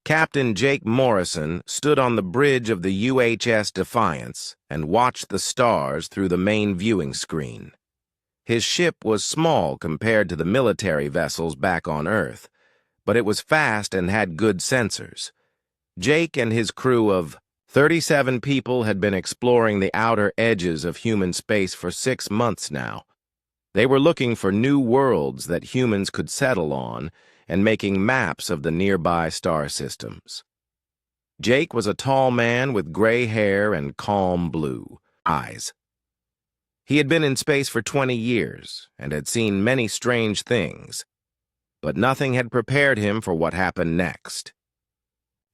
Captain Jake Morrison stood on the bridge of the UHS Defiance and watched the stars through the main viewing screen. His ship was small compared to the military vessels back on Earth, but it was fast and had good sensors. Jake and his crew of 37 people had been exploring the outer edges of human space for 6 months now. They were looking for new worlds that humans could settle on and making maps of the nearby star systems. Jake was a tall man with gray hair and calm blue eyes. He had been in space for 20 years and had seen many strange things, but nothing had prepared him for what happened next.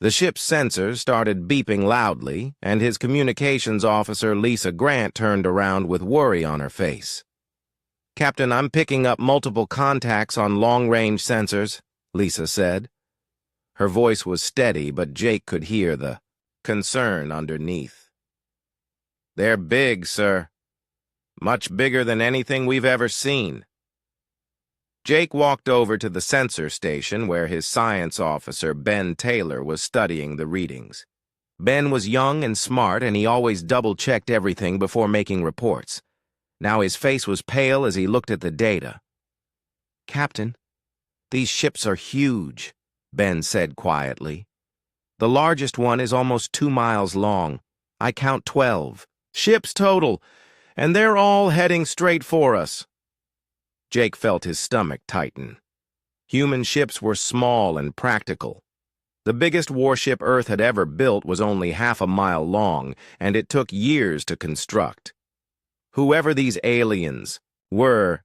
The ship's sensors started beeping loudly, and his communications officer, Lisa Grant, turned around with worry on her face. "Captain, I'm picking up multiple contacts on long-range sensors," Lisa said. Her voice was steady, but Jake could hear the concern underneath. "They're big, sir. Much bigger than anything we've ever seen." Jake walked over to the sensor station where his science officer, Ben Taylor, was studying the readings. Ben was young and smart, and he always double-checked everything before making reports. Now his face was pale as he looked at the data. "Captain, these ships are huge," Ben said quietly. "The largest one is almost 2 miles long. I count 12 ships total, and they're all heading straight for us." Jake felt his stomach tighten. Human ships were small and practical. The biggest warship Earth had ever built was only half a mile long, and it took years to construct. Whoever these aliens were,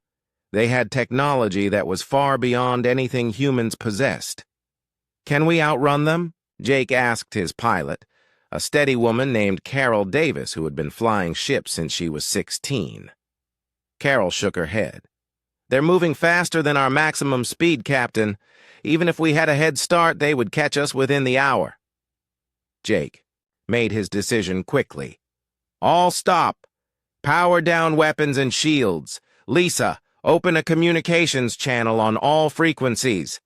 they had technology that was far beyond anything humans possessed. "Can we outrun them?" Jake asked his pilot, a steady woman named Carol Davis who had been flying ships since she was 16. Carol shook her head. "They're moving faster than our maximum speed, Captain. Even if we had a head start, they would catch us within the hour." Jake made his decision quickly. "All stop. Power down weapons and shields. Lisa, open a communications channel on all frequencies."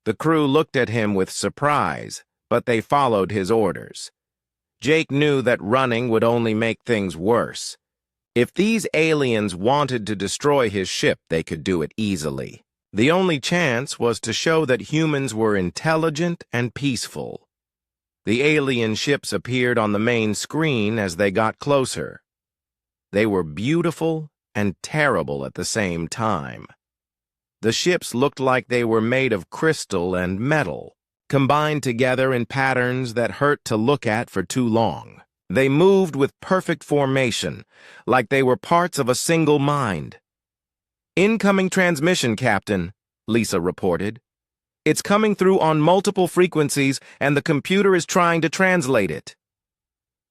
The crew looked at him with surprise, but they followed his orders. Jake knew that running would only make things worse. If these aliens wanted to destroy his ship, they could do it easily. The only chance was to show that humans were intelligent and peaceful. The alien ships appeared on the main screen as they got closer. They were beautiful and terrible at the same time. The ships looked like they were made of crystal and metal, combined together in patterns that hurt to look at for too long. They moved with perfect formation, like they were parts of a single mind. "Incoming transmission, Captain," Lisa reported. "It's coming through on multiple frequencies, and the computer is trying to translate it."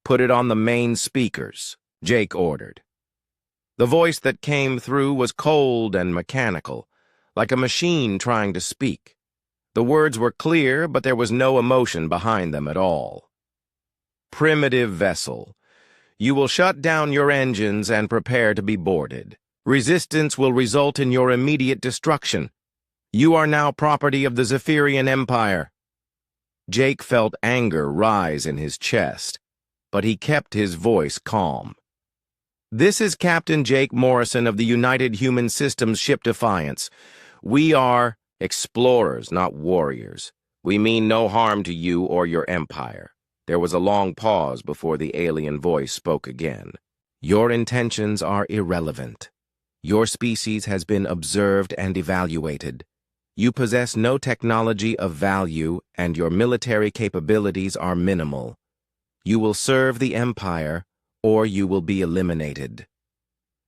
"Put it on the main speakers," Jake ordered. The voice that came through was cold and mechanical, like a machine trying to speak. The words were clear, but there was no emotion behind them at all. "Primitive vessel. You will shut down your engines and prepare to be boarded. Resistance will result in your immediate destruction. You are now property of the Zephyrian Empire." Jake felt anger rise in his chest, but he kept his voice calm. "This is Captain Jake Morrison of the United Human Systems ship Defiance. We are explorers, not warriors. We mean no harm to you or your empire." There was a long pause before the alien voice spoke again. "Your intentions are irrelevant. Your species has been observed and evaluated. You possess no technology of value, and your military capabilities are minimal. You will serve the Empire, or you will be eliminated."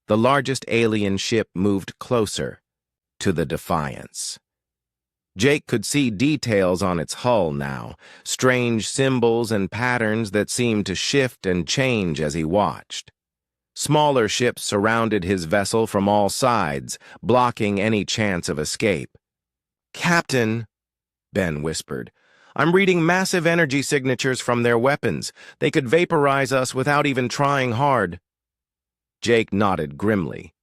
The largest alien ship moved closer to the Defiance. Jake could see details on its hull now, strange symbols and patterns that seemed to shift and change as he watched. Smaller ships surrounded his vessel from all sides, blocking any chance of escape. "Captain," Ben whispered, "I'm reading massive energy signatures from their weapons. They could vaporize us without even trying hard." Jake nodded grimly.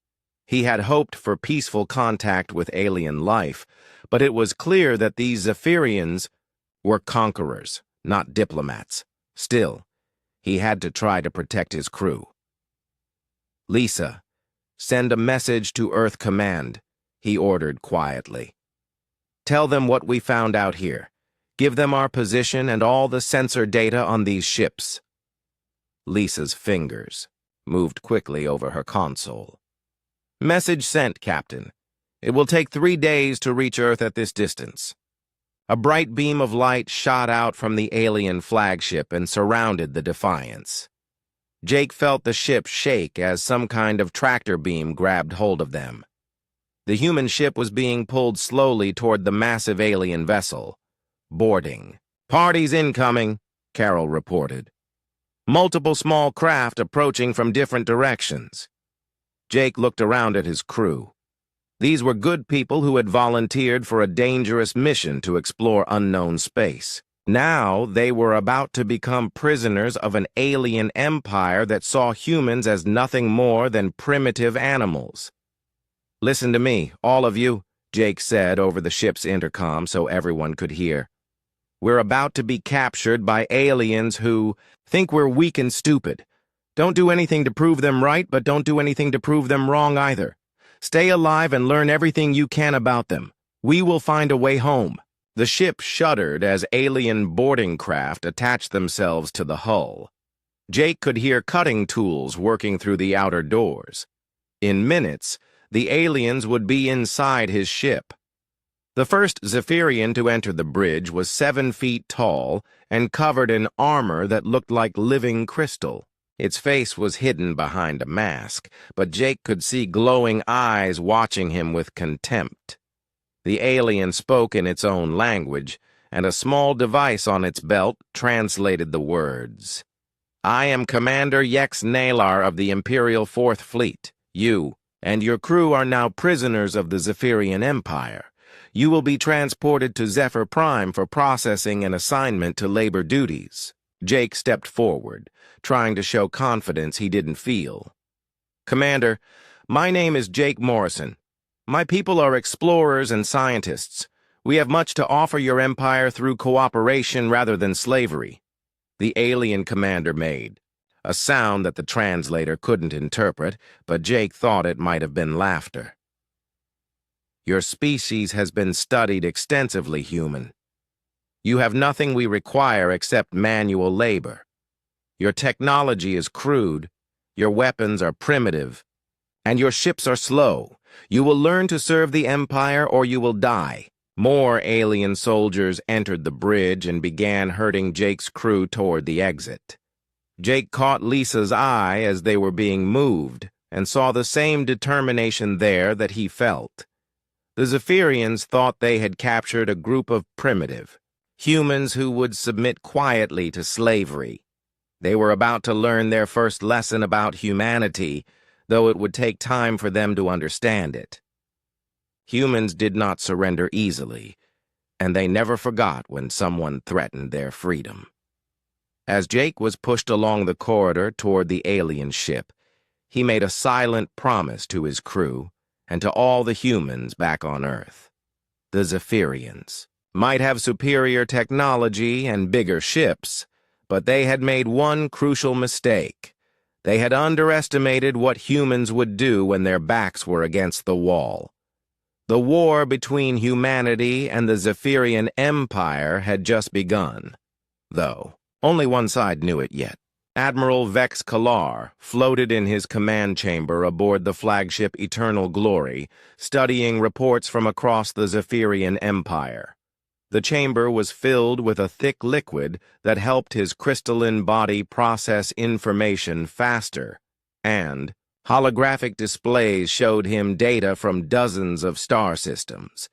He had hoped for peaceful contact with alien life, but it was clear that these Zephyrians were conquerors, not diplomats. Still, he had to try to protect his crew. "Lisa, send a message to Earth Command," he ordered quietly. "Tell them what we found out here. Give them our position and all the sensor data on these ships." Lisa's fingers moved quickly over her console. "Message sent, Captain. It will take 3 days to reach Earth at this distance." A bright beam of light shot out from the alien flagship and surrounded the Defiance. Jake felt the ship shake as some kind of tractor beam grabbed hold of them. The human ship was being pulled slowly toward the massive alien vessel. Boarding. "Parties incoming," Carol reported. "Multiple small craft approaching from different directions." Jake looked around at his crew. These were good people who had volunteered for a dangerous mission to explore unknown space. Now they were about to become prisoners of an alien empire that saw humans as nothing more than primitive animals. "Listen to me, all of you," Jake said over the ship's intercom so everyone could hear. "We're about to be captured by aliens who think we're weak and stupid. Don't do anything to prove them right, but don't do anything to prove them wrong either. Stay alive and learn everything you can about them. We will find a way home." The ship shuddered as alien boarding craft attached themselves to the hull. Jake could hear cutting tools working through the outer doors. In minutes, the aliens would be inside his ship. The first Zephyrian to enter the bridge was 7 feet tall and covered in armor that looked like living crystal. Its face was hidden behind a mask, but Jake could see glowing eyes watching him with contempt. The alien spoke in its own language, and a small device on its belt translated the words. "I am Commander Yex Nalar of the Imperial 4th Fleet. You and your crew are now prisoners of the Zephyrian Empire. You will be transported to Zephyr Prime for processing and assignment to labor duties." Jake stepped forward, trying to show confidence he didn't feel. "Commander, my name is Jake Morrison. My people are explorers and scientists. We have much to offer your empire through cooperation rather than slavery," the alien commander made, a sound that the translator couldn't interpret, but Jake thought it might have been laughter. "Your species has been studied extensively, human. You have nothing we require except manual labor. Your technology is crude, your weapons are primitive, and your ships are slow. You will learn to serve the Empire or you will die." More alien soldiers entered the bridge and began herding Jake's crew toward the exit. Jake caught Lisa's eye as they were being moved and saw the same determination there that he felt. The Zephyrians thought they had captured a group of primitive humans who would submit quietly to slavery. They were about to learn their first lesson about humanity, though it would take time for them to understand it. Humans did not surrender easily, and they never forgot when someone threatened their freedom. As Jake was pushed along the corridor toward the alien ship, he made a silent promise to his crew and to all the humans back on Earth. The Zephyrians might have superior technology and bigger ships, but they had made one crucial mistake. They had underestimated what humans would do when their backs were against the wall. The war between humanity and the Zephyrian Empire had just begun, though only one side knew it yet. Admiral Vex Kalar floated in his command chamber aboard the flagship Eternal Glory, studying reports from across the Zephyrian Empire. The chamber was filled with a thick liquid that helped his crystalline body process information faster, and holographic displays showed him data from dozens of star systems.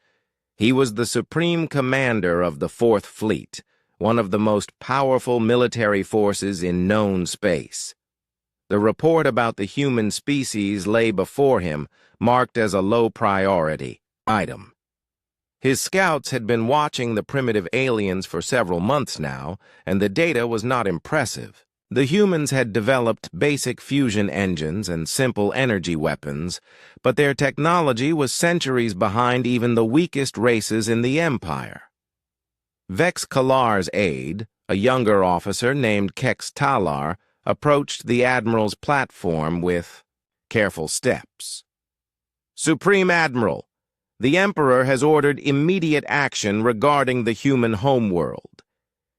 He was the supreme commander of the 4th Fleet, one of the most powerful military forces in known space. The report about the human species lay before him, marked as a low-priority item. His scouts had been watching the primitive aliens for several months now, and the data was not impressive. The humans had developed basic fusion engines and simple energy weapons, but their technology was centuries behind even the weakest races in the Empire. Vex Kalar's aide, a younger officer named Kex Talar, approached the Admiral's platform with careful steps. "Supreme Admiral, the Emperor has ordered immediate action regarding the human homeworld.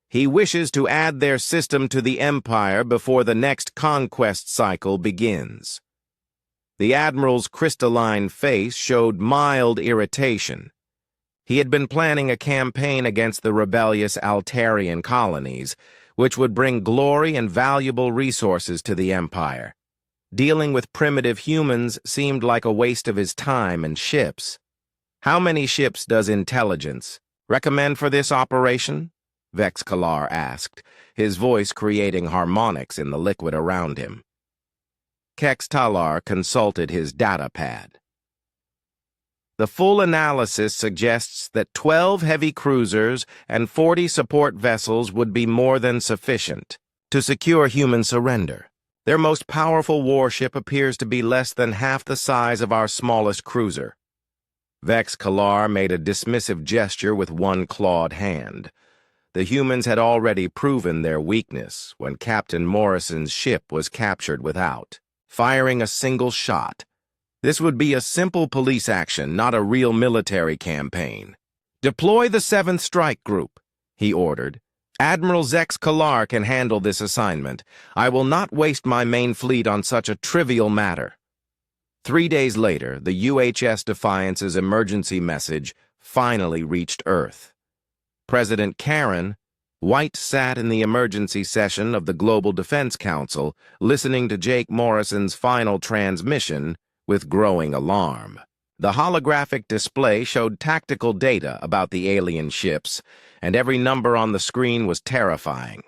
He wishes to add their system to the Empire before the next conquest cycle begins." The Admiral's crystalline face showed mild irritation. He had been planning a campaign against the rebellious Altarian colonies, which would bring glory and valuable resources to the Empire. Dealing with primitive humans seemed like a waste of his time and ships. "How many ships does intelligence recommend for this operation?" Vex Kalar asked, his voice creating harmonics in the liquid around him. Kex Talar consulted his data pad. "The full analysis suggests that 12 heavy cruisers and 40 support vessels would be more than sufficient to secure human surrender. Their most powerful warship appears to be less than half the size of our smallest cruiser." Vex Kalar made a dismissive gesture with one clawed hand. The humans had already proven their weakness when Captain Morrison's ship was captured without firing a single shot. This would be a simple police action, not a real military campaign. "Deploy the 7th Strike Group," he ordered. "Admiral Vex Kalar can handle this assignment. I will not waste my main fleet on such a trivial matter." 3 days later, the UHS Defiance's emergency message finally reached Earth. President Karen White sat in the emergency session of the Global Defense Council, listening to Jake Morrison's final transmission with growing alarm. The holographic display showed tactical data about the alien ships, and every number on the screen was terrifying.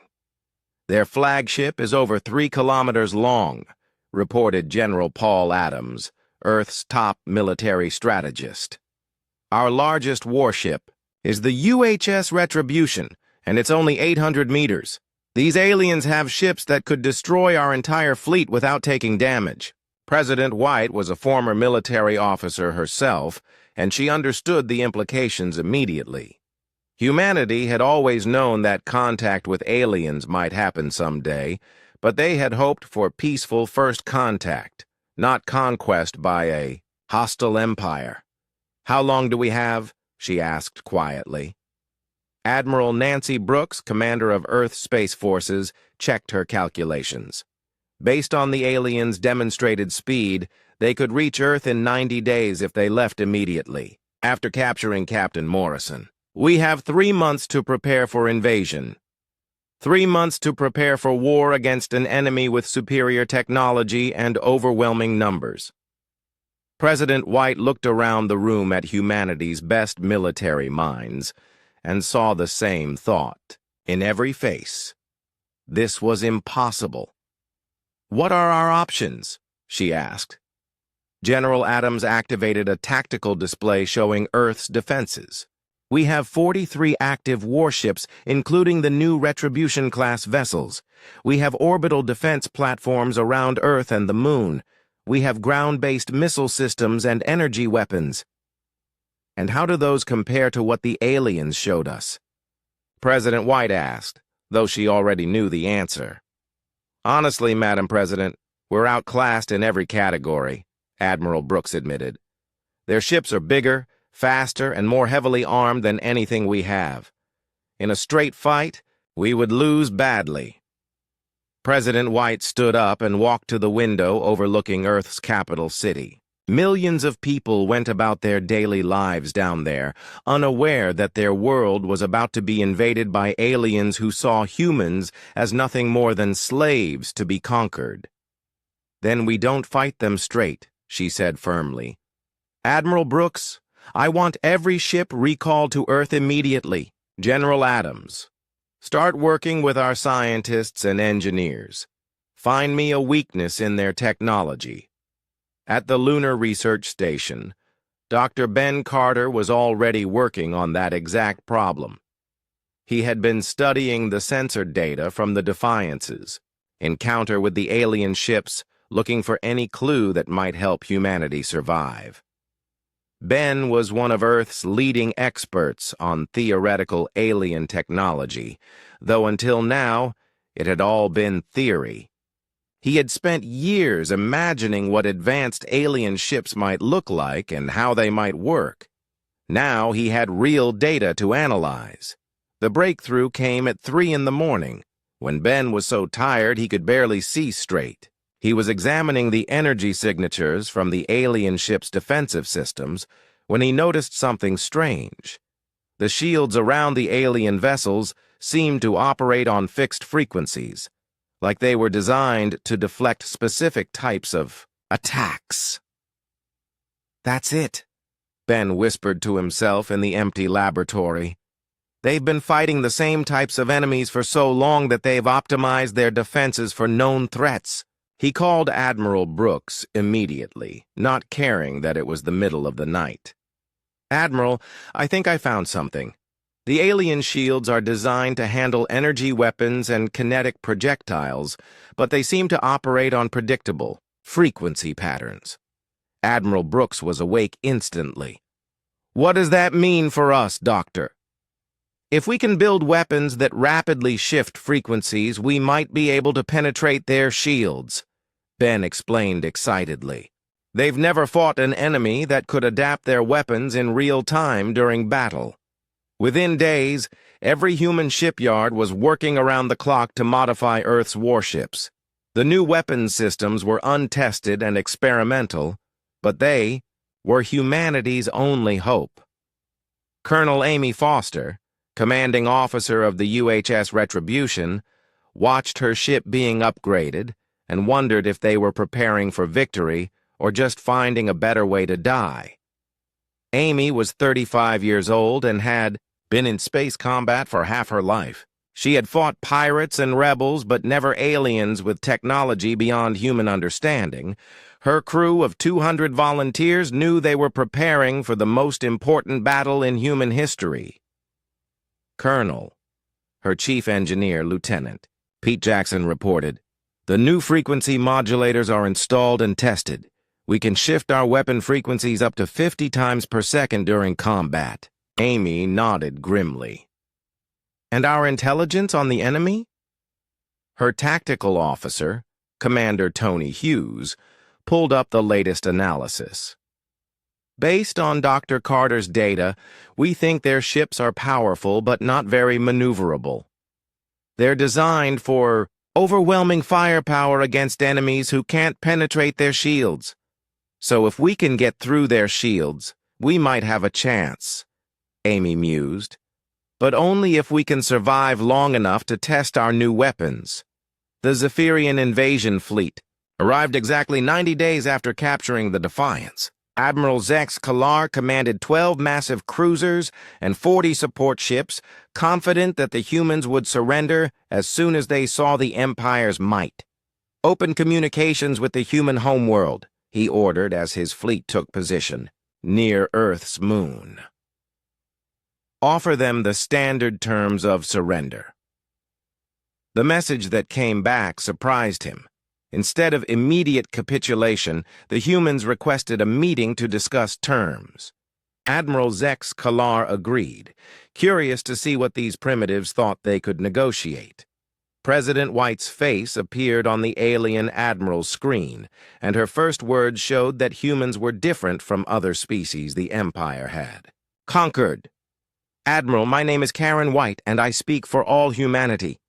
"Their flagship is over 3 kilometers long," reported General Paul Adams, Earth's top military strategist. "Our largest warship is the UHS Retribution, and it's only 800 meters. These aliens have ships that could destroy our entire fleet without taking damage." President White was a former military officer herself, and she understood the implications immediately. Humanity had always known that contact with aliens might happen someday, but they had hoped for peaceful first contact, not conquest by a hostile empire. "How long do we have?" she asked quietly. Admiral Nancy Brooks, commander of Earth Space Forces, checked her calculations. Based on the aliens' demonstrated speed, they could reach Earth in 90 days if they left immediately, after capturing Captain Morrison. "We have 3 months to prepare for invasion. 3 months to prepare for war against an enemy with superior technology and overwhelming numbers." President White looked around the room at humanity's best military minds and saw the same thought in every face. This was impossible. "What are our options?" she asked. General Adams activated a tactical display showing Earth's defenses. "We have 43 active warships, including the new Retribution-class vessels. We have orbital defense platforms around Earth and the Moon. We have ground-based missile systems and energy weapons." "And how do those compare to what the aliens showed us?" President White asked, though she already knew the answer. "Honestly, Madam President, we're outclassed in every category," Admiral Brooks admitted. "Their ships are bigger, faster, and more heavily armed than anything we have. In a straight fight, we would lose badly." President White stood up and walked to the window overlooking Earth's capital city. Millions of people went about their daily lives down there, unaware that their world was about to be invaded by aliens who saw humans as nothing more than slaves to be conquered. "Then we don't fight them straight," she said firmly. "Admiral Brooks, I want every ship recalled to Earth immediately. General Adams, start working with our scientists and engineers. Find me a weakness in their technology." At the Lunar Research Station, Dr. Ben Carter was already working on that exact problem. He had been studying the sensor data from the Defiance's encounter with the alien ships, looking for any clue that might help humanity survive. Ben was one of Earth's leading experts on theoretical alien technology, though until now, it had all been theory. He had spent years imagining what advanced alien ships might look like and how they might work. Now he had real data to analyze. The breakthrough came at 3 in the morning, when Ben was so tired he could barely see straight. He was examining the energy signatures from the alien ship's defensive systems when he noticed something strange. The shields around the alien vessels seemed to operate on fixed frequencies, like they were designed to deflect specific types of attacks. "That's it," Ben whispered to himself in the empty laboratory. "They've been fighting the same types of enemies for so long that they've optimized their defenses for known threats." He called Admiral Brooks immediately, not caring that it was the middle of the night. "Admiral, I think I found something. The alien shields are designed to handle energy weapons and kinetic projectiles, but they seem to operate on predictable frequency patterns." Admiral Brooks was awake instantly. "What does that mean for us, Doctor?" "If we can build weapons that rapidly shift frequencies, we might be able to penetrate their shields," Ben explained excitedly. "They've never fought an enemy that could adapt their weapons in real time during battle. Within days, every human shipyard was working around the clock to modify Earth's warships. The new weapons systems were untested and experimental, but they were humanity's only hope." Colonel Amy Foster, commanding officer of the UHS Retribution, watched her ship being upgraded and wondered if they were preparing for victory or just finding a better way to die. Amy was 35 years old and had been in space combat for half her life. She had fought pirates and rebels, but never aliens with technology beyond human understanding. Her crew of 200 volunteers knew they were preparing for the most important battle in human history. "Colonel," her chief engineer, Lieutenant Pete Jackson reported, "the new frequency modulators are installed and tested. We can shift our weapon frequencies up to 50 times per second during combat." Amy nodded grimly. "And our intelligence on the enemy?" Her tactical officer, Commander Tony Hughes, pulled up the latest analysis. "Based on Dr. Carter's data, we think their ships are powerful but not very maneuverable. They're designed for overwhelming firepower against enemies who can't penetrate their shields. So if we can get through their shields, we might have a chance," Amy mused. "But only if we can survive long enough to test our new weapons." The Zephyrian invasion fleet arrived exactly 90 days after capturing the Defiance. Admiral Zex Kalar commanded 12 massive cruisers and 40 support ships, confident that the humans would surrender as soon as they saw the Empire's might. "Open communications with the human homeworld," he ordered as his fleet took position, near Earth's moon. "Offer them the standard terms of surrender." The message that came back surprised him. Instead of immediate capitulation, the humans requested a meeting to discuss terms. Admiral Zex Kalar agreed, curious to see what these primitives thought they could negotiate. President White's face appeared on the alien admiral's screen, and her first words showed that humans were different from other species the Empire had. "Conquered. Admiral, my name is Karen White, and I speak for all humanity.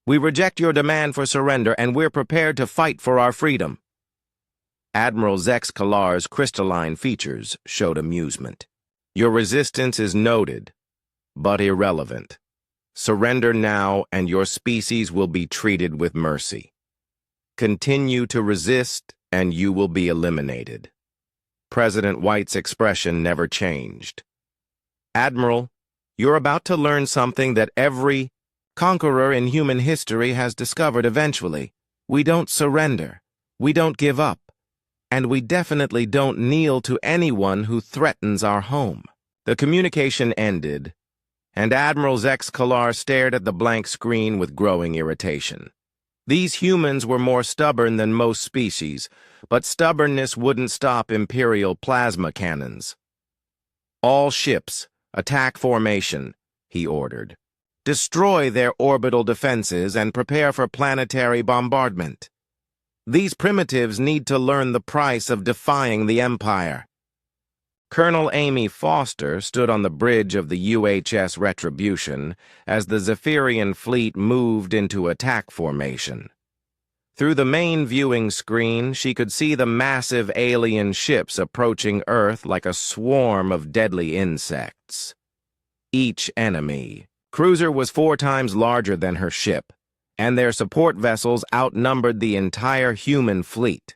We reject your demand for surrender, and we're prepared to fight for our freedom." Admiral Zex Kalar's crystalline features showed amusement. "Your resistance is noted, but irrelevant. Surrender now, and your species will be treated with mercy. Continue to resist, and you will be eliminated." President White's expression never changed. "Admiral, you're about to learn something that every conqueror in human history has discovered eventually. We don't surrender, we don't give up, and we definitely don't kneel to anyone who threatens our home." The communication ended, and Admiral Zex Kalar stared at the blank screen with growing irritation. These humans were more stubborn than most species, but stubbornness wouldn't stop Imperial plasma cannons. All ships, attack formation, he ordered. Destroy their orbital defenses and prepare for planetary bombardment. These primitives need to learn the price of defying the Empire. Colonel Amy Foster stood on the bridge of the UHS Retribution as the Zephyrian fleet moved into attack formation. Through the main viewing screen, she could see the massive alien ships approaching Earth like a swarm of deadly insects. Each enemy cruiser was 4 times larger than her ship, and their support vessels outnumbered the entire human fleet.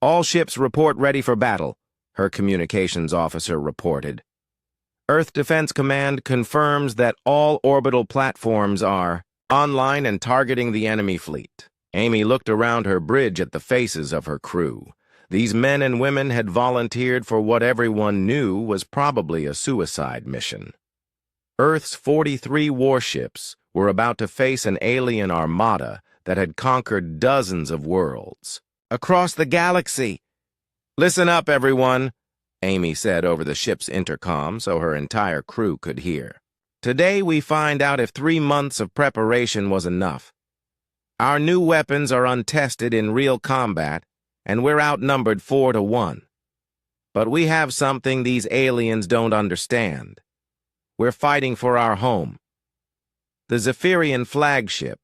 All ships report ready for battle, her communications officer reported. Earth Defense Command confirms that all orbital platforms are online and targeting the enemy fleet. Amy looked around her bridge at the faces of her crew. These men and women had volunteered for what everyone knew was probably a suicide mission. Earth's 43 warships were about to face an alien armada that had conquered dozens of worlds across the galaxy. "Listen up, everyone," Amy said over the ship's intercom so her entire crew could hear. "Today we find out if 3 months of preparation was enough. Our new weapons are untested in real combat, and we're outnumbered 4 to 1. But we have something these aliens don't understand. We're fighting for our home." The Zephyrian flagship,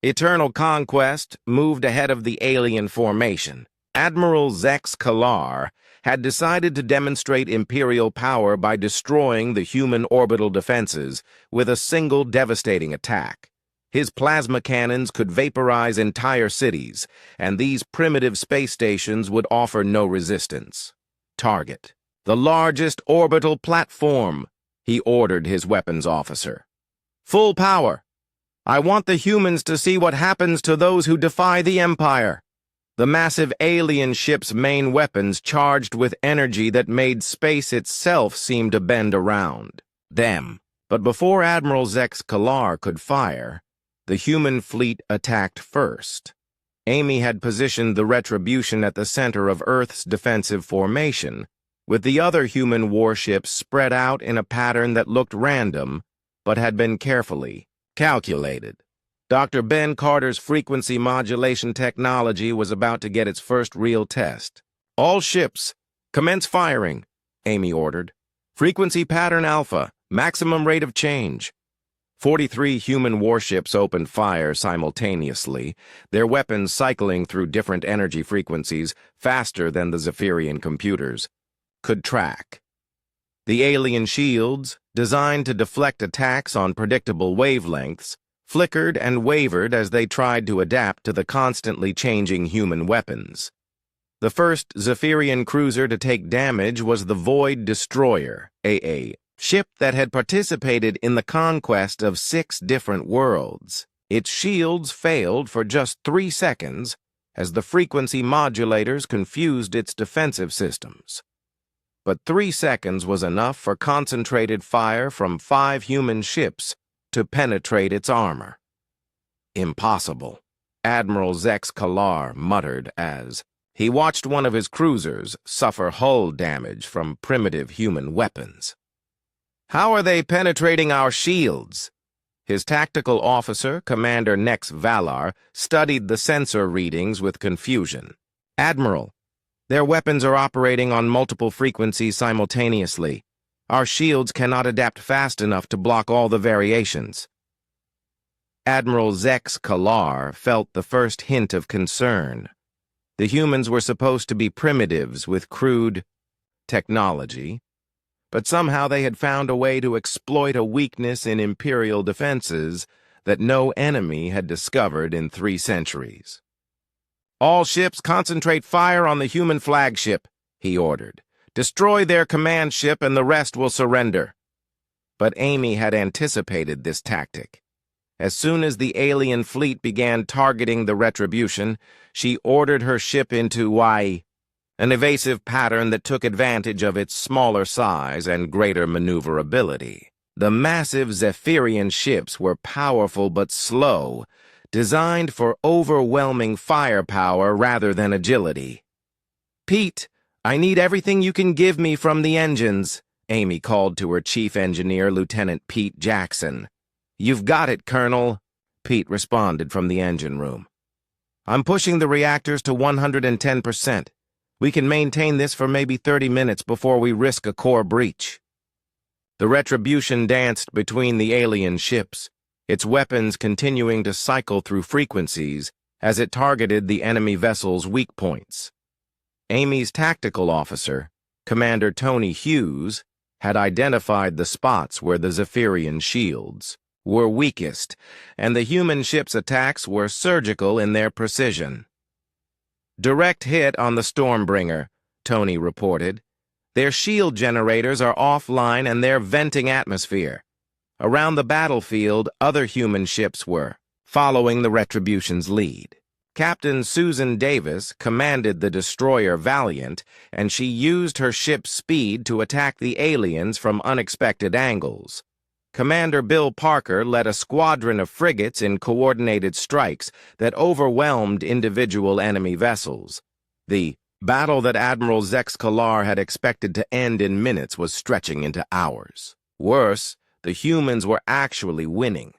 Eternal Conquest, moved ahead of the alien formation. Admiral Zex Kalar had decided to demonstrate Imperial power by destroying the human orbital defenses with a single devastating attack. His plasma cannons could vaporize entire cities, and these primitive space stations would offer no resistance. "Target the largest orbital platform," he ordered his weapons officer. "Full power. I want the humans to see what happens to those who defy the Empire." The massive alien ship's main weapons charged with energy that made space itself seem to bend around them. But before Admiral Zex Kalar could fire, the human fleet attacked first. Amy had positioned the Retribution at the center of Earth's defensive formation, with the other human warships spread out in a pattern that looked random, but had been carefully calculated. Dr. Ben Carter's frequency modulation technology was about to get its first real test. "All ships, commence firing," Amy ordered. "Frequency pattern alpha, maximum rate of change." 43 human warships opened fire simultaneously, their weapons cycling through different energy frequencies faster than the Zephyrian computers could track. The alien shields, designed to deflect attacks on predictable wavelengths, flickered and wavered as they tried to adapt to the constantly changing human weapons. The first Zephyrian cruiser to take damage was the Void Destroyer, a ship that had participated in the conquest of 6 different worlds. Its shields failed for just 3 seconds as the frequency modulators confused its defensive systems. But 3 seconds was enough for concentrated fire from 5 human ships to penetrate its armor. "Impossible," Admiral Zex Kalar muttered as he watched one of his cruisers suffer hull damage from primitive human weapons. "How are they penetrating our shields?" His tactical officer, Commander Nex Valar, studied the sensor readings with confusion. "Admiral, their weapons are operating on multiple frequencies simultaneously. Our shields cannot adapt fast enough to block all the variations." Admiral Zex Kalar felt the first hint of concern. The humans were supposed to be primitives with crude technology, but somehow they had found a way to exploit a weakness in Imperial defenses that no enemy had discovered in 3 centuries. "All ships concentrate fire on the human flagship," he ordered. "Destroy their command ship and the rest will surrender." But Amy had anticipated this tactic. As soon as the alien fleet began targeting the Retribution, she ordered her ship into an evasive pattern that took advantage of its smaller size and greater maneuverability. The massive Zephyrian ships were powerful but slow, designed for overwhelming firepower rather than agility. "Pete, I need everything you can give me from the engines," Amy called to her chief engineer, Lieutenant Pete Jackson. "You've got it, Colonel," Pete responded from the engine room. "I'm pushing the reactors to 110%. We can maintain this for maybe 30 minutes before we risk a core breach." The Retribution danced between the alien ships, its weapons continuing to cycle through frequencies as it targeted the enemy vessel's weak points. Amy's tactical officer, Commander Tony Hughes, had identified the spots where the Zephyrian shields were weakest, and the human ship's attacks were surgical in their precision. "Direct hit on the Stormbringer," Tony reported. "Their shield generators are offline and they're venting atmosphere." Around the battlefield, other human ships were following the Retribution's lead. Captain Susan Davis commanded the destroyer Valiant, and she used her ship's speed to attack the aliens from unexpected angles. Commander Bill Parker led a squadron of frigates in coordinated strikes that overwhelmed individual enemy vessels. The battle that Admiral Zex Kalar had expected to end in minutes was stretching into hours. Worse, the humans were actually winning.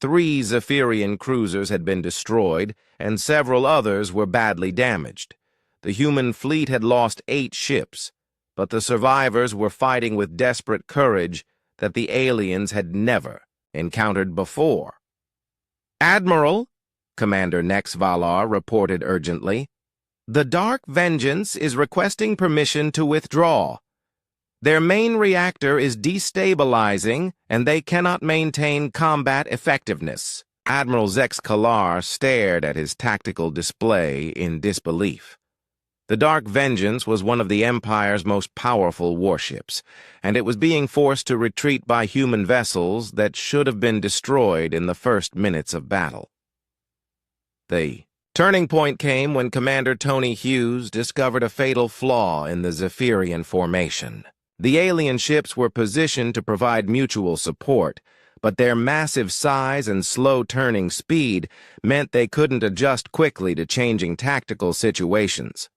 3 Zephyrian cruisers had been destroyed, and several others were badly damaged. The human fleet had lost 8 ships, but the survivors were fighting with desperate courage that the aliens had never encountered before. "Admiral," Commander Nex Valar reported urgently, "the Dark Vengeance is requesting permission to withdraw. Their main reactor is destabilizing, and they cannot maintain combat effectiveness." Admiral Zex Kalar stared at his tactical display in disbelief. The Dark Vengeance was one of the Empire's most powerful warships, and it was being forced to retreat by human vessels that should have been destroyed in the first minutes of battle. The turning point came when Commander Tony Hughes discovered a fatal flaw in the Zephyrian formation. The alien ships were positioned to provide mutual support, but their massive size and slow turning speed meant they couldn't adjust quickly to changing tactical situations.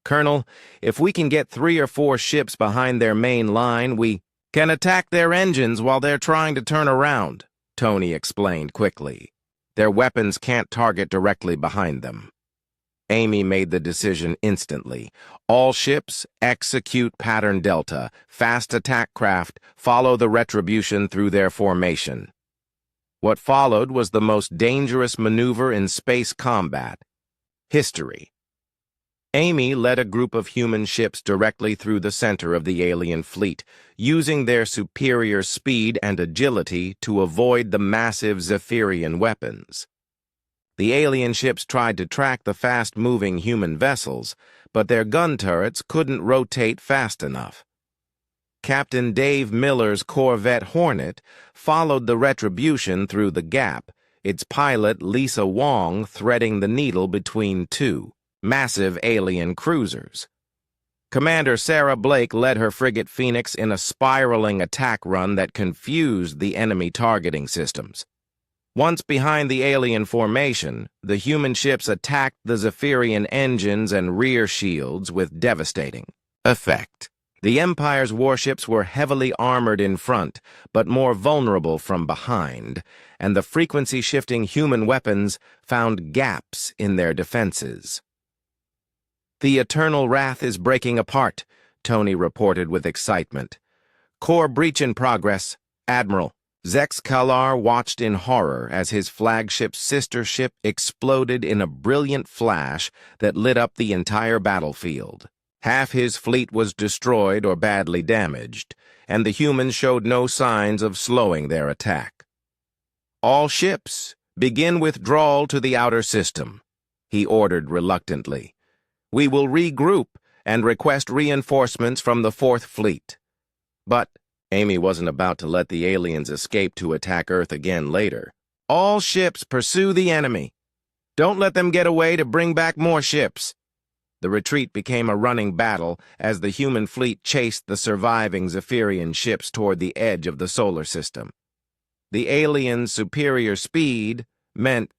"Colonel, if we can get 3 or 4 ships behind their main line, we can attack their engines while they're trying to turn around," Tony explained quickly. "Their weapons can't target directly behind them." Amy made the decision instantly. "All ships, execute Pattern Delta. Fast attack craft, follow the Retribution through their formation." What followed was the most dangerous maneuver in space combat history. Amy led a group of human ships directly through the center of the alien fleet, using their superior speed and agility to avoid the massive Zephyrian weapons. The alien ships tried to track the fast-moving human vessels, but their gun turrets couldn't rotate fast enough. Captain Dave Miller's Corvette Hornet followed the Retribution through the gap, its pilot Lisa Wong threading the needle between 2 massive alien cruisers. Commander Sarah Blake led her frigate Phoenix in a spiraling attack run that confused the enemy targeting systems. Once behind the alien formation, the human ships attacked the Zephyrian engines and rear shields with devastating effect. The Empire's warships were heavily armored in front, but more vulnerable from behind, and the frequency-shifting human weapons found gaps in their defenses. "The Eternal Wrath is breaking apart," Tony reported with excitement. "Core breach in progress, Admiral." Zex Kalar watched in horror as his flagship's sister ship exploded in a brilliant flash that lit up the entire battlefield. Half his fleet was destroyed or badly damaged, and the humans showed no signs of slowing their attack. "All ships, begin withdrawal to the outer system," he ordered reluctantly. "We will regroup and request reinforcements from the 4th Fleet." But Amy wasn't about to let the aliens escape to attack Earth again later. "All ships pursue the enemy. Don't let them get away to bring back more ships." The retreat became a running battle as the human fleet chased the surviving Zephyrian ships toward the edge of the solar system. The aliens' superior speed meant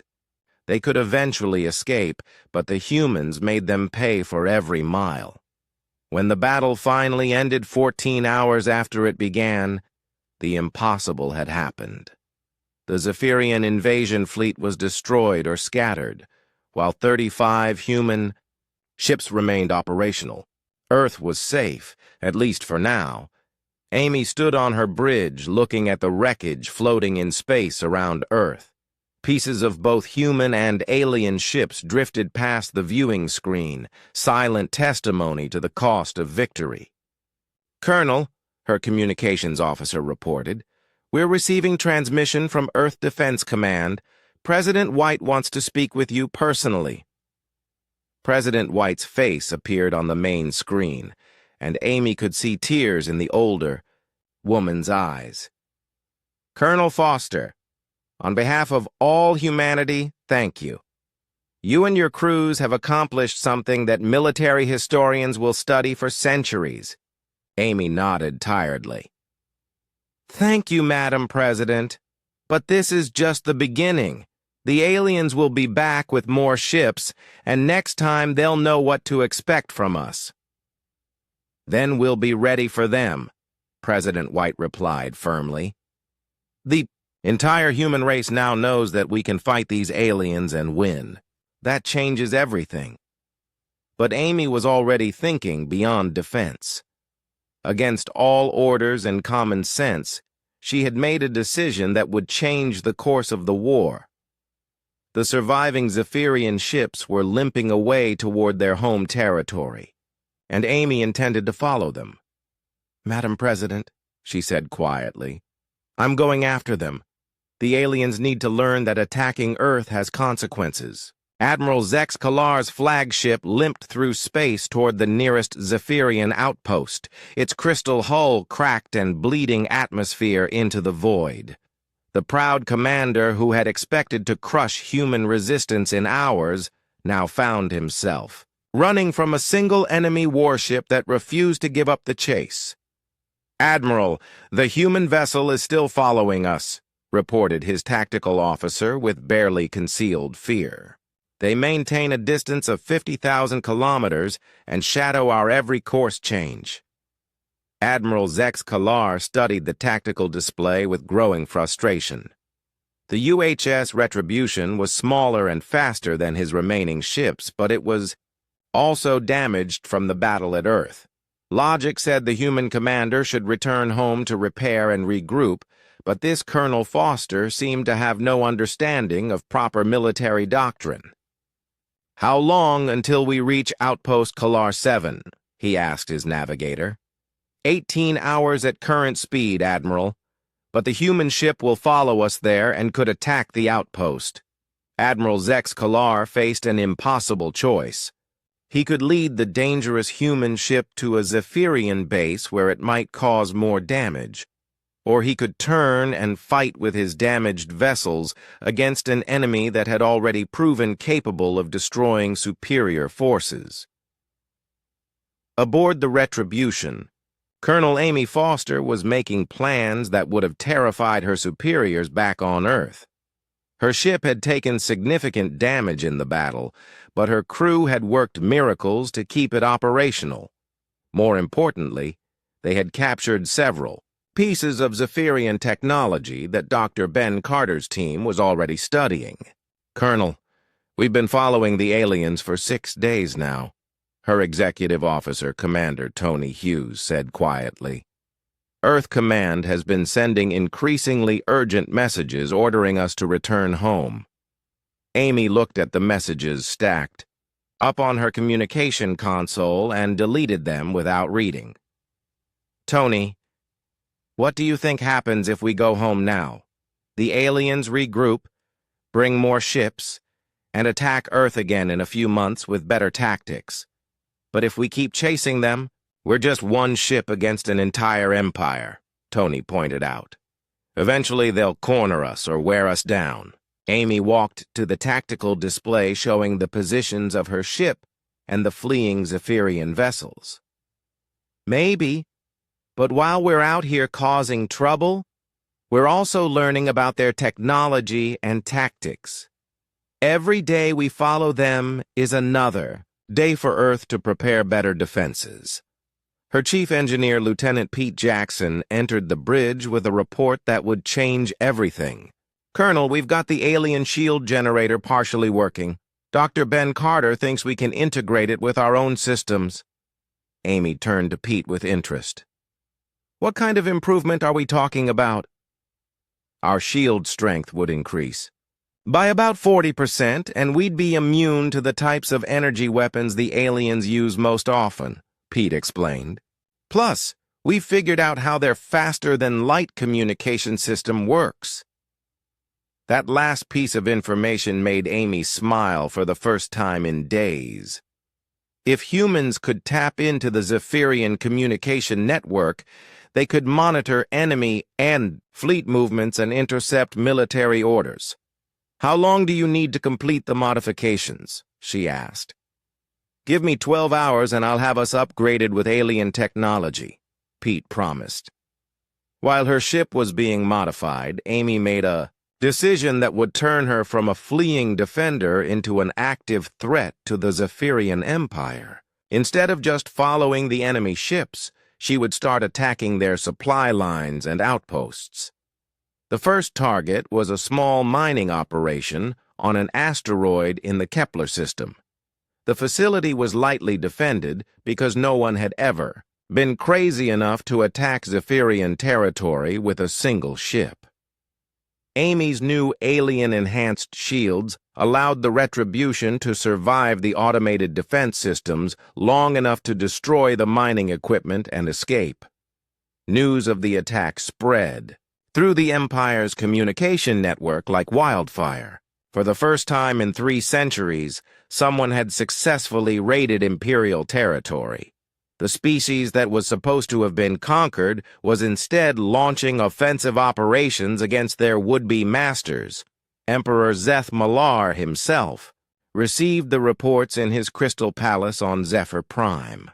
they could eventually escape, but the humans made them pay for every mile. When the battle finally ended 14 hours after it began, the impossible had happened. The Zephyrian invasion fleet was destroyed or scattered, while 35 human ships remained operational. Earth was safe, at least for now. Amy stood on her bridge, looking at the wreckage floating in space around Earth. Pieces of both human and alien ships drifted past the viewing screen, silent testimony to the cost of victory. "Colonel," her communications officer reported, "we're receiving transmission from Earth Defense Command. President White wants to speak with you personally." President White's face appeared on the main screen, and Amy could see tears in the older woman's eyes. "Colonel Foster, on behalf of all humanity, thank you. You and your crews have accomplished something that military historians will study for centuries." Amy nodded tiredly. "Thank you, Madam President. But this is just the beginning. The aliens will be back with more ships, and next time they'll know what to expect from us." "Then we'll be ready for them," President White replied firmly. "The entire human race now knows that we can fight these aliens and win. That changes everything." But Amy was already thinking beyond defense. Against all orders and common sense, she had made a decision that would change the course of the war. The surviving Zephyrian ships were limping away toward their home territory, and Amy intended to follow them. "Madam President," she said quietly, "I'm going after them. The aliens need to learn that attacking Earth has consequences." Admiral Zex Kalar's flagship limped through space toward the nearest Zephyrian outpost, its crystal hull cracked and bleeding atmosphere into the void. The proud commander who had expected to crush human resistance in hours now found himself running from a single enemy warship that refused to give up the chase. "Admiral, the human vessel is still following us," reported his tactical officer with barely concealed fear. "They maintain a distance of 50,000 kilometers and shadow our every course change." Admiral Zex Kalar studied the tactical display with growing frustration. The UHS Retribution was smaller and faster than his remaining ships, but it was also damaged from the battle at Earth. Logic said the human commander should return home to repair and regroup, but this Colonel Foster seemed to have no understanding of proper military doctrine. "How long until we reach Outpost Kalar 7? He asked his navigator. 18 hours at current speed, Admiral. But the human ship will follow us there and could attack the outpost." Admiral Zex Kalar faced an impossible choice. He could lead the dangerous human ship to a Zephyrian base where it might cause more damage, or he could turn and fight with his damaged vessels against an enemy that had already proven capable of destroying superior forces. Aboard the Retribution, Colonel Amy Foster was making plans that would have terrified her superiors back on Earth. Her ship had taken significant damage in the battle, but her crew had worked miracles to keep it operational. More importantly, they had captured several pieces of Zephyrian technology that Dr. Ben Carter's team was already studying. "Colonel, we've been following the aliens for 6 days now," her executive officer, Commander Tony Hughes, said quietly. "Earth Command has been sending increasingly urgent messages ordering us to return home." Amy looked at the messages stacked up on her communication console and deleted them without reading. "Tony, what do you think happens if we go home now? The aliens regroup, bring more ships, and attack Earth again in a few months with better tactics. But if we keep chasing them, we're just one ship against an entire empire," Tony pointed out. "Eventually they'll corner us or wear us down." Amy walked to the tactical display showing the positions of her ship and the fleeing Zephyrian vessels. "Maybe, but while we're out here causing trouble, we're also learning about their technology and tactics. Every day we follow them is another day for Earth to prepare better defenses." Her chief engineer, Lieutenant Pete Jackson, entered the bridge with a report that would change everything. "Colonel, we've got the alien shield generator partially working. Dr. Ben Carter thinks we can integrate it with our own systems." Amy turned to Pete with interest. "What kind of improvement are we talking about?" "Our shield strength would increase by about 40%, and we'd be immune to the types of energy weapons the aliens use most often," Pete explained. "Plus, we figured out how their faster-than-light communication system works." That last piece of information made Amy smile for the first time in days. If humans could tap into the Zephyrian communication network, they could monitor enemy and fleet movements and intercept military orders. "How long do you need to complete the modifications?" she asked. "Give me 12 hours and I'll have us upgraded with alien technology," Pete promised. While her ship was being modified, Amy made a decision that would turn her from a fleeing defender into an active threat to the Zephyrian Empire. Instead of just following the enemy ships, she would start attacking their supply lines and outposts. The first target was a small mining operation on an asteroid in the Kepler system. The facility was lightly defended because no one had ever been crazy enough to attack Zephyrian territory with a single ship. Amy's new alien-enhanced shields allowed the Retribution to survive the automated defense systems long enough to destroy the mining equipment and escape. News of the attack spread through the Empire's communication network like wildfire. For the first time in 3 centuries, someone had successfully raided Imperial territory. The species that was supposed to have been conquered was instead launching offensive operations against their would-be masters. Emperor Zeth Malar himself received the reports in his crystal palace on Zephyr Prime.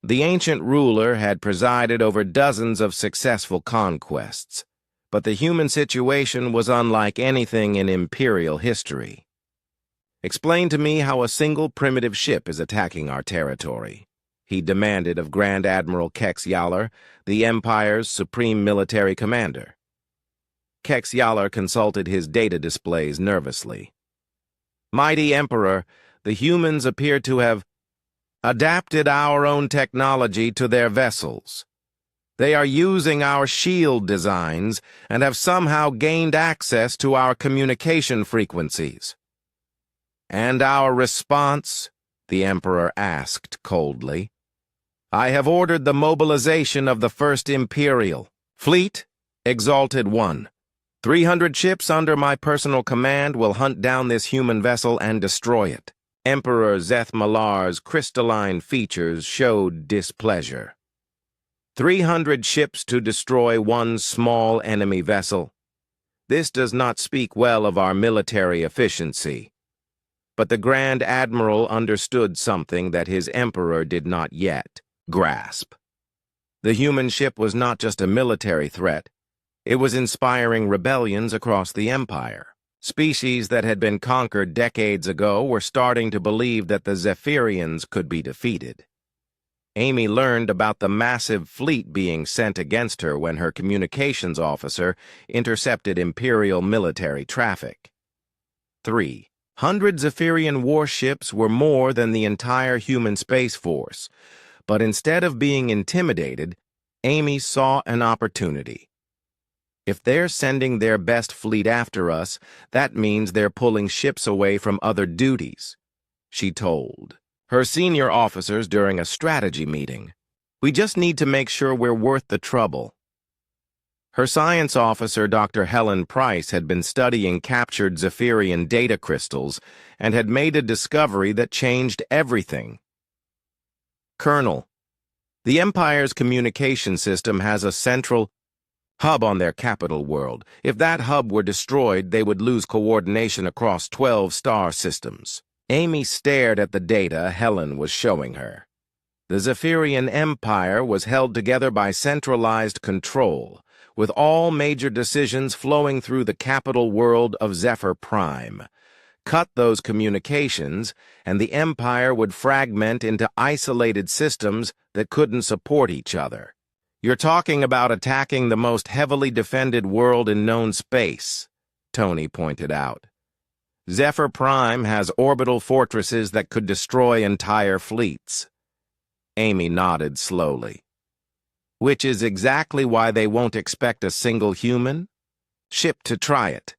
The ancient ruler had presided over dozens of successful conquests, but the human situation was unlike anything in Imperial history. "Explain to me how a single primitive ship is attacking our territory," he demanded of Grand Admiral Kex Yaller, the Empire's supreme military commander. Kex Yaller consulted his data displays nervously. "Mighty Emperor, the humans appear to have adapted our own technology to their vessels. They are using our shield designs and have somehow gained access to our communication frequencies." "And our response?" the Emperor asked coldly. "I have ordered the mobilization of the First Imperial Fleet, Exalted One. 300 ships under my personal command will hunt down this human vessel and destroy it." Emperor Zeth Malar's crystalline features showed displeasure. 300 ships to destroy one small enemy vessel. This does not speak well of our military efficiency. But the Grand Admiral understood something that his Emperor did not yet grasp. The human ship was not just a military threat. It was inspiring rebellions across the Empire. Species that had been conquered decades ago were starting to believe that the Zephyrians could be defeated. Amy learned about the massive fleet being sent against her when her communications officer intercepted Imperial military traffic. 300 Zephyrian warships were more than the entire human space force, but instead of being intimidated, Amy saw an opportunity. If they're sending their best fleet after us, that means they're pulling ships away from other duties, she told her senior officers during a strategy meeting. "We just need to make sure we're worth the trouble." Her science officer, Dr. Helen Price, had been studying captured Zephyrian data crystals and had made a discovery that changed everything. "Colonel, the Empire's communication system has a central hub on their capital world. If that hub were destroyed, they would lose coordination across 12 star systems." Amy stared at the data Helen was showing her. The Zephyrian Empire was held together by centralized control, with all major decisions flowing through the capital world of Zephyr Prime. cut those communications, and the Empire would fragment into isolated systems that couldn't support each other. You're talking about attacking the most heavily defended world in known space, Tony pointed out. Zephyr Prime has orbital fortresses that could destroy entire fleets. Amy nodded slowly. Which is exactly why they won't expect a single human ship to try it.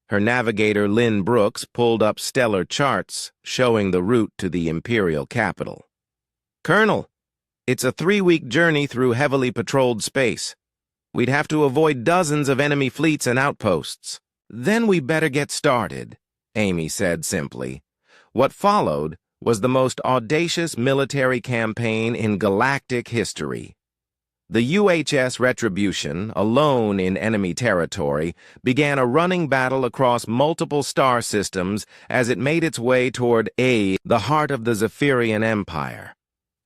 Her navigator, Lynn Brooks, pulled up stellar charts showing the route to the Imperial capital. Colonel, it's a 3-week journey through heavily patrolled space. We'd have to avoid dozens of enemy fleets and outposts. Then we better get started, Amy said simply. What followed was the most audacious military campaign in galactic history. The UHS Retribution, alone in enemy territory, began a running battle across multiple star systems as it made its way toward the heart of the Zephyrian Empire.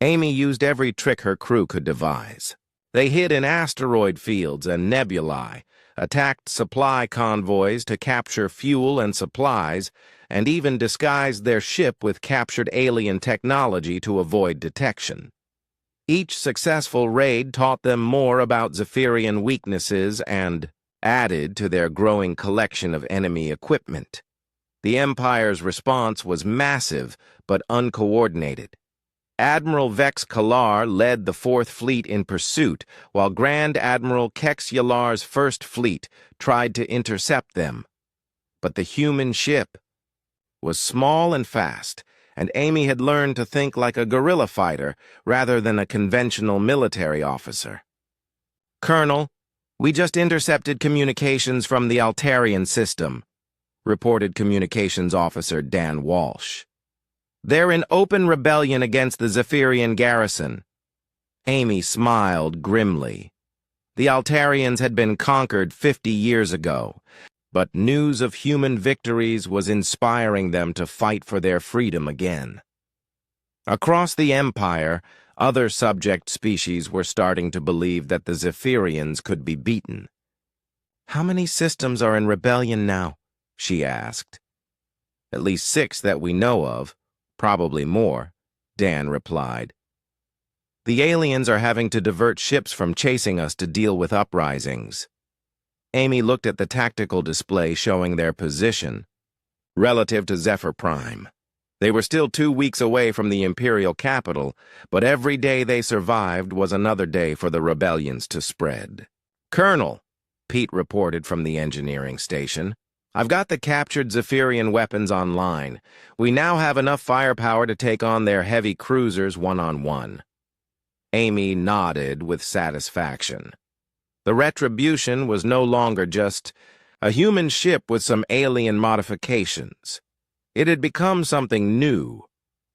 Amy used every trick her crew could devise. They hid in asteroid fields and nebulae, attacked supply convoys to capture fuel and supplies, and even disguised their ship with captured alien technology to avoid detection. Each successful raid taught them more about Zephyrian weaknesses and added to their growing collection of enemy equipment. The Empire's response was massive but uncoordinated. Admiral Vex Kalar led the Fourth Fleet in pursuit, while Grand Admiral Kex Yalar's First Fleet tried to intercept them. But the human ship was small and fast, and Amy had learned to think like a guerrilla fighter rather than a conventional military officer. Colonel, we just intercepted communications from the Altarian system, reported Communications Officer Dan Walsh. They're in open rebellion against the Zephyrian garrison. Amy smiled grimly. The Altarians had been conquered 50 years ago, but news of human victories was inspiring them to fight for their freedom again. Across the Empire, other subject species were starting to believe that the Zephyrians could be beaten. How many systems are in rebellion now? She asked. At least 6 that we know of, probably more, Dan replied. The aliens are having to divert ships from chasing us to deal with uprisings. Amy looked at the tactical display showing their position relative to Zephyr Prime. They were still 2 weeks away from the Imperial capital, but every day they survived was another day for the rebellions to spread. Colonel, Pete reported from the engineering station, I've got the captured Zephyrian weapons online. We now have enough firepower to take on their heavy cruisers one-on-one. Amy nodded with satisfaction. The Retribution was no longer just a human ship with some alien modifications. It had become something new,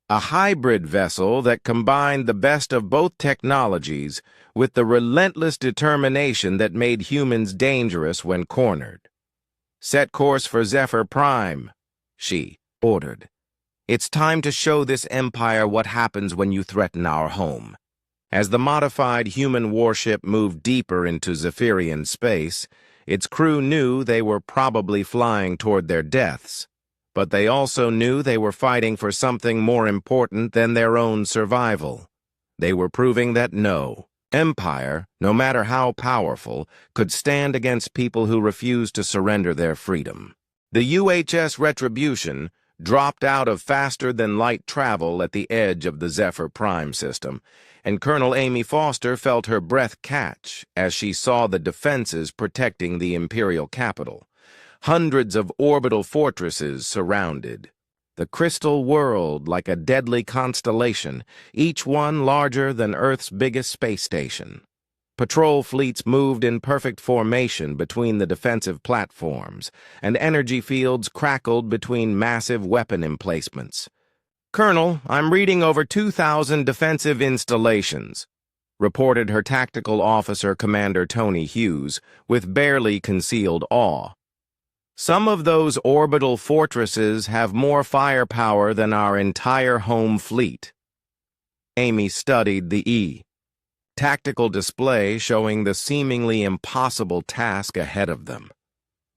a hybrid vessel that combined the best of both technologies with the relentless determination that made humans dangerous when cornered. Set course for Zephyr Prime, she ordered. It's time to show this empire what happens when you threaten our home. As the modified human warship moved deeper into Zephyrian space, its crew knew they were probably flying toward their deaths, but they also knew they were fighting for something more important than their own survival. They were proving that no empire, no matter how powerful, could stand against people who refused to surrender their freedom. The UHS Retribution dropped out of faster-than-light travel at the edge of the Zephyr Prime system, and Colonel Amy Foster felt her breath catch as she saw the defenses protecting the Imperial capital. Hundreds of orbital fortresses surrounded the crystal world like a deadly constellation, each one larger than Earth's biggest space station. Patrol fleets moved in perfect formation between the defensive platforms, and energy fields crackled between massive weapon emplacements. Colonel, I'm reading over 2,000 defensive installations, reported her tactical officer, Commander Tony Hughes, with barely concealed awe. Some of those orbital fortresses have more firepower than our entire home fleet. Amy studied the tactical display showing the seemingly impossible task ahead of them.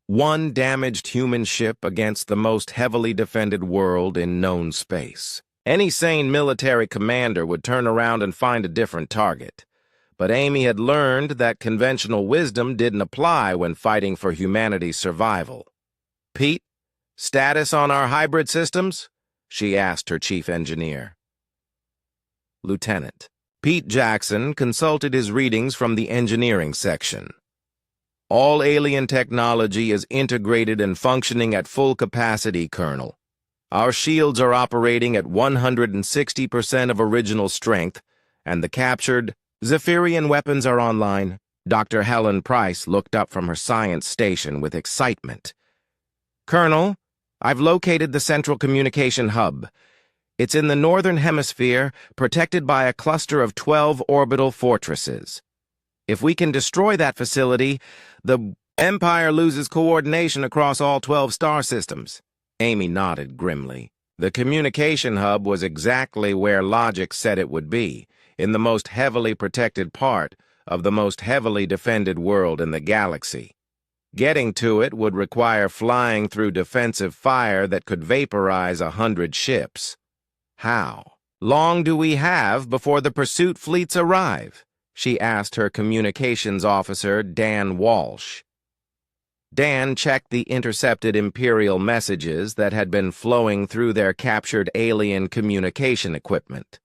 One damaged human ship against the most heavily defended world in known space. Any sane military commander would turn around and find a different target. But Amy had learned that conventional wisdom didn't apply when fighting for humanity's survival. "Pete, status on our hybrid systems?" she asked her chief engineer. Lieutenant Pete Jackson consulted his readings from the engineering section. "All alien technology is integrated and functioning at full capacity, Colonel. Our shields are operating at 160% of original strength, and the captured Zephyrian weapons are online." Dr. Helen Price looked up from her science station with excitement. "Colonel, I've located the central communication hub. It's in the northern hemisphere, protected by a cluster of 12 orbital fortresses. If we can destroy that facility, the Empire loses coordination across all 12 star systems." Amy nodded grimly. The communication hub was exactly where logic said it would be, in the most heavily protected part of the most heavily defended world in the galaxy. Getting to it would require flying through defensive fire that could vaporize 100 ships. How long do we have before the pursuit fleets arrive? She asked her communications officer, Dan Walsh. Dan checked the intercepted Imperial messages that had been flowing through their captured alien communication equipment.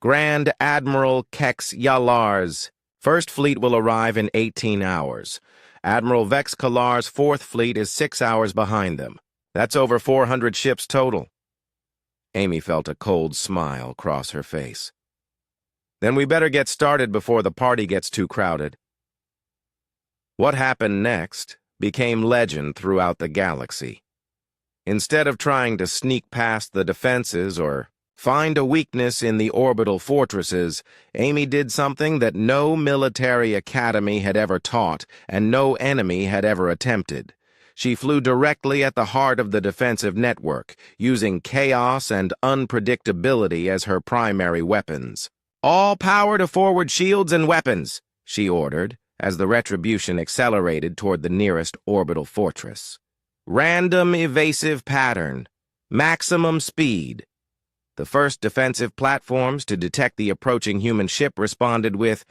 "Grand Admiral Kex Yalar's First Fleet will arrive in 18 hours. Admiral Vex Kalar's Fourth Fleet is 6 hours behind them. That's over 400 ships total." Amy felt a cold smile cross her face. "Then we better get started before the party gets too crowded." What happened next became legend throughout the galaxy. Instead of trying to sneak past the defenses or find a weakness in the orbital fortresses, Amy did something that no military academy had ever taught and no enemy had ever attempted. She flew directly at the heart of the defensive network, using chaos and unpredictability as her primary weapons. "All power to forward shields and weapons," she ordered, as the retribution accelerated toward the nearest orbital fortress. "Random evasive pattern. Maximum speed." The first defensive platforms to detect the approaching human ship responded with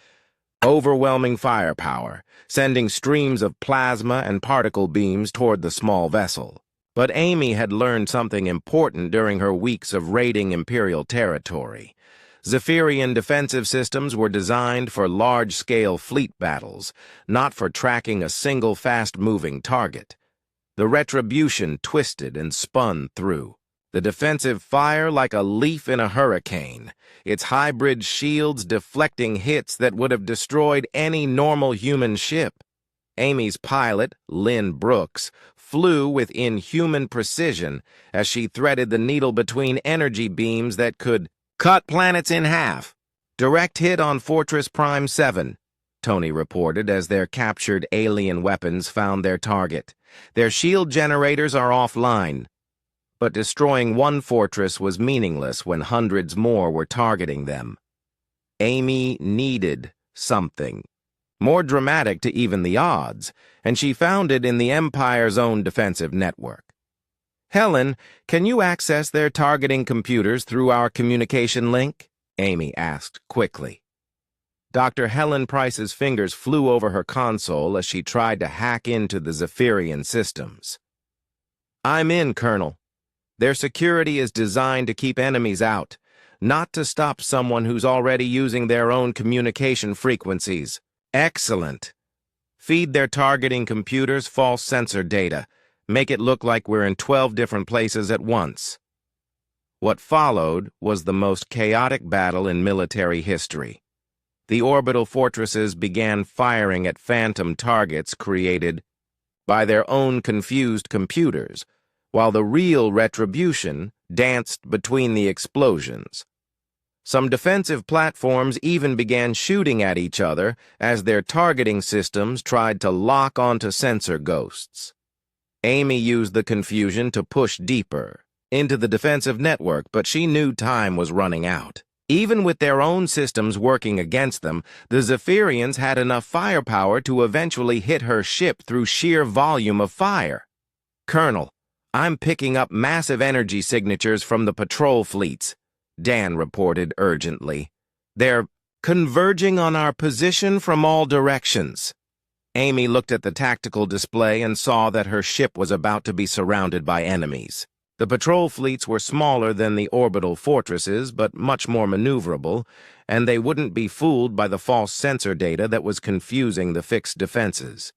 overwhelming firepower, sending streams of plasma and particle beams toward the small vessel. But Amy had learned something important during her weeks of raiding Imperial territory. Zephyrian defensive systems were designed for large-scale fleet battles, not for tracking a single fast-moving target. The retribution twisted and spun through, the defensive fire like a leaf in a hurricane, its hybrid shields deflecting hits that would have destroyed any normal human ship. Amy's pilot, Lynn Brooks, flew with inhuman precision as she threaded the needle between energy beams that could cut planets in half. "Direct hit on Fortress Prime 7, Tony reported as their captured alien weapons found their target. "Their shield generators are offline." But destroying one fortress was meaningless when hundreds more were targeting them. Amy needed something more dramatic to even the odds, and she found it in the Empire's own defensive network. "Helen, can you access their targeting computers through our communication link?" Amy asked quickly. Dr. Helen Price's fingers flew over her console as she tried to hack into the Zephyrian systems. "I'm in, Colonel. Their security is designed to keep enemies out, not to stop someone who's already using their own communication frequencies." "Excellent. Feed their targeting computers false sensor data. Make it look like we're in 12 different places at once." What followed was the most chaotic battle in military history. The orbital fortresses began firing at phantom targets created by their own confused computers, while the real retribution danced between the explosions. Some defensive platforms even began shooting at each other as their targeting systems tried to lock onto sensor ghosts. Amy used the confusion to push deeper into the defensive network, but she knew time was running out. Even with their own systems working against them, the Zephyrians had enough firepower to eventually hit her ship through sheer volume of fire. "Colonel, I'm picking up massive energy signatures from the patrol fleets," Dan reported urgently. "They're converging on our position from all directions." Amy looked at the tactical display and saw that her ship was about to be surrounded by enemies. The patrol fleets were smaller than the orbital fortresses, but much more maneuverable, and they wouldn't be fooled by the false sensor data that was confusing the fixed defenses.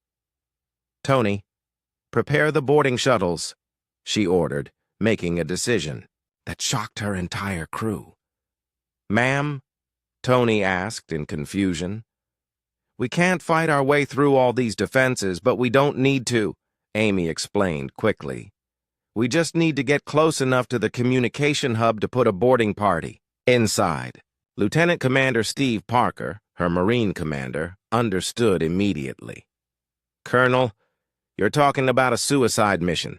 "Tony, prepare the boarding shuttles," she ordered, making a decision that shocked her entire crew. "Ma'am?" Tony asked in confusion. "We can't fight our way through all these defenses, but we don't need to," Amy explained quickly. "We just need to get close enough to the communication hub to put a boarding party inside." Lieutenant Commander Steve Parker, her Marine commander, understood immediately. "Colonel, you're talking about a suicide mission.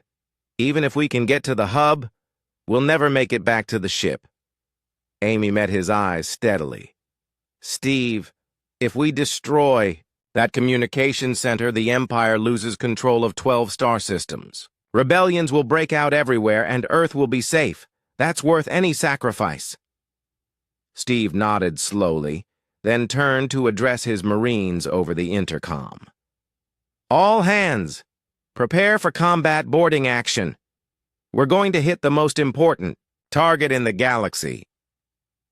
Even if we can get to the hub, we'll never make it back to the ship." Amy met his eyes steadily. "Steve, if we destroy that communication center, the Empire loses control of 12 star systems. Rebellions will break out everywhere, and Earth will be safe. That's worth any sacrifice." Steve nodded slowly, then turned to address his Marines over the intercom. "All hands, prepare for combat boarding action. We're going to hit the most important target in the galaxy."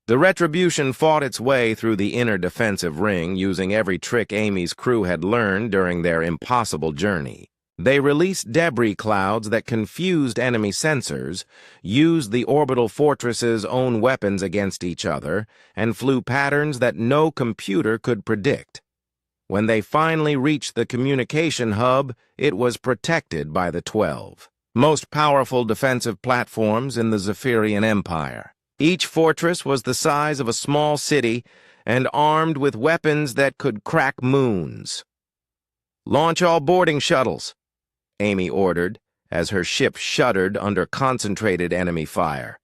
The Retribution fought its way through the inner defensive ring, using every trick Amy's crew had learned during their impossible journey. They released debris clouds that confused enemy sensors, used the orbital fortress's own weapons against each other, and flew patterns that no computer could predict. When they finally reached the communication hub, it was protected by the 12 most powerful defensive platforms in the Zephyrian Empire. Each fortress was the size of a small city and armed with weapons that could crack moons. "Launch all boarding shuttles," Amy ordered, as her ship shuddered under concentrated enemy fire.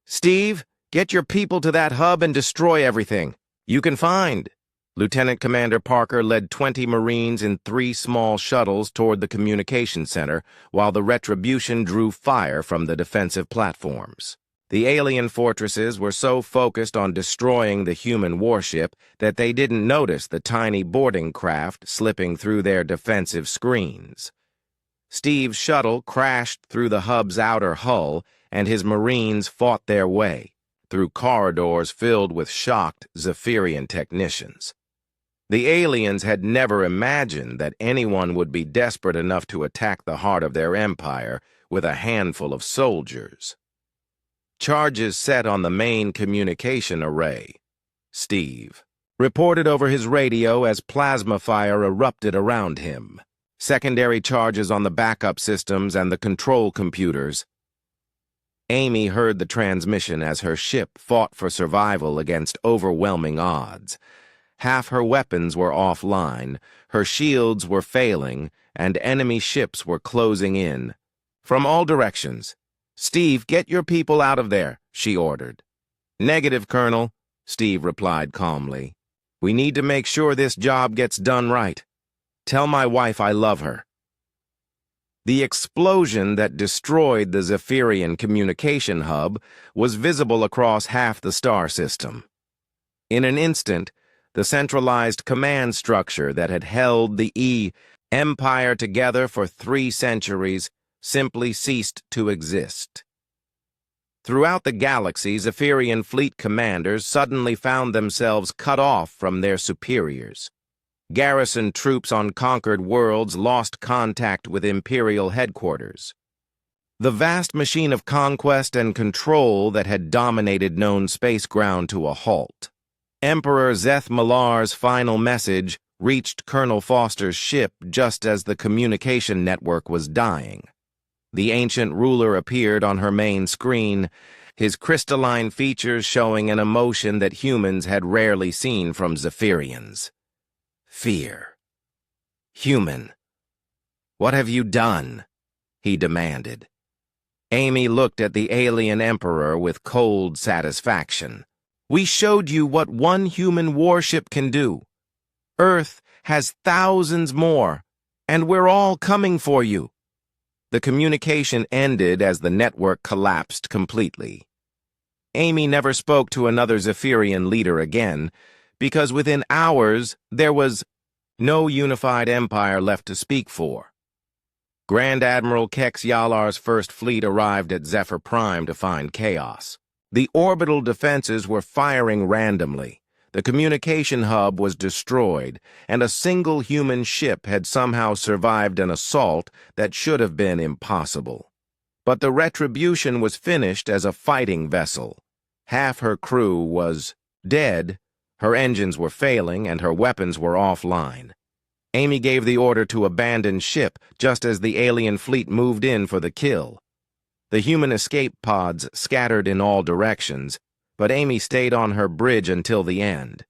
"Steve, get your people to that hub and destroy everything you can find." Lieutenant Commander Parker led 20 Marines in 3 small shuttles toward the communication center, while the Retribution drew fire from the defensive platforms. The alien fortresses were so focused on destroying the human warship that they didn't notice the tiny boarding craft slipping through their defensive screens. Steve's shuttle crashed through the hub's outer hull, and his Marines fought their way through corridors filled with shocked Zephyrian technicians. The aliens had never imagined that anyone would be desperate enough to attack the heart of their empire with a handful of soldiers. "Charges set on the main communication array," Steve reported over his radio as plasma fire erupted around him. "Secondary charges on the backup systems and the control computers." Amy heard the transmission as her ship fought for survival against overwhelming odds. Half her weapons were offline, her shields were failing, and enemy ships were closing in. From all directions. "Steve, get your people out of there," she ordered. "Negative, Colonel," Steve replied calmly. "We need to make sure this job gets done right. Tell my wife I love her." The explosion that destroyed the Zephyrian communication hub was visible across half the star system. In an instant, the centralized command structure that had held the Empire together for 3 centuries simply ceased to exist. Throughout the galaxy, Zephyrian fleet commanders suddenly found themselves cut off from their superiors. Garrison troops on conquered worlds lost contact with Imperial headquarters. The vast machine of conquest and control that had dominated known space ground to a halt. Emperor Zeth Malar's final message reached Colonel Foster's ship just as the communication network was dying. The ancient ruler appeared on her main screen, his crystalline features showing an emotion that humans had rarely seen from Zephyrians. Fear. "Human, what have you done?" he demanded. Amy looked at the alien emperor with cold satisfaction. We showed you what one human warship can do. Earth has thousands more, and we're all coming for you." The communication ended as the network collapsed completely. Amy never spoke to another Zephyrian leader again, because within hours there was no unified empire left to speak for. Grand Admiral Kex Yalar's first fleet arrived at Zephyr Prime to find chaos. The orbital defenses were firing randomly. The communication hub was destroyed, and a single human ship had somehow survived an assault that should have been impossible. But the Retribution was finished as a fighting vessel. Half her crew was dead, her engines were failing, and her weapons were offline. Amy gave the order to abandon ship just as the alien fleet moved in for the kill. The human escape pods scattered in all directions, but Amy stayed on her bridge until the end.